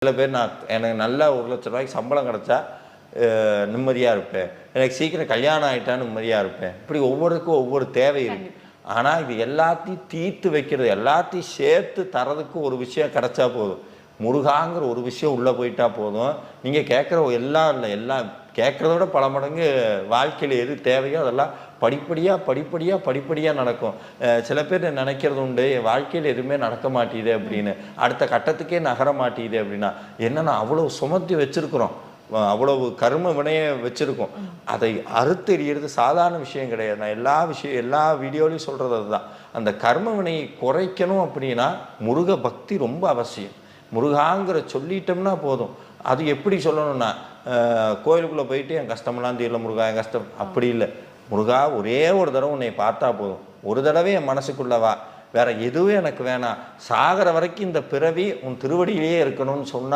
சில பேர் எனக்கு நல்லா 1,00,000 ரூபாய்க்கு சம்பளம் கிடைச்சா நிம்மதியாக இருப்பேன், எனக்கு சீக்கிரம் கல்யாணம் ஆகிட்டா நிம்மதியாக இருப்பேன். இப்படி ஒவ்வொருக்கும் ஒவ்வொரு தேவை இருக்கு. ஆனால் இது எல்லாத்தையும் தீர்த்து வைக்கிறது, எல்லாத்தையும் சேர்த்து தரதுக்கு ஒரு விஷயம் கிடைச்சா போதும். முருகாங்கிற ஒரு விஷயம் உள்ளே போயிட்டா போதும். நீங்கள் கேட்குற எல்லாம் இல்லை, எல்லாம் கேட்குறத விட பல மடங்கு வாழ்க்கையில் எது தேவையோ அதெல்லாம் படிப்படியாக நடக்கும். சில பேர் நினைக்கிறது உண்டு, என் வாழ்க்கையில் எதுவுமே நடக்க மாட்டேங்குது அப்படின்னு, அடுத்த கட்டத்துக்கே நகர மாட்டேங்குது அப்படின்னா என்னென்னா அவ்வளோ சுமத்தி வச்சுருக்குறோம், அவ்வளவு கர்ம வினையை வச்சுருக்கோம். அதை அறுத்தெறிகிறது சாதாரண விஷயம் கிடையாது. நான் எல்லா வீடியோலையும் சொல்கிறது அதுதான். அந்த கர்ம வினையை குறைக்கணும் அப்படின்னா முருக பக்தி ரொம்ப அவசியம். முருகாங்கிற சொல்லிட்டோம்னா போதும். அது எப்படி சொல்லணும்னா, கோயிலுக்குள்ளே போயிட்டு என் கஷ்டமெல்லாம் தீரல முருகா, என் கஷ்டம் அப்படி இல்லை. முருகா ஒரே ஒரு தடவை உன்னை பார்த்தா போதும், ஒரு தடவை என் மனசுக்குள்ளே வா, வேற எதுவும் எனக்கு வேணாம், சாகிற வரைக்கும் இந்த பிறவி உன் திருவடியிலேயே இருக்கணும்னு சொன்னால்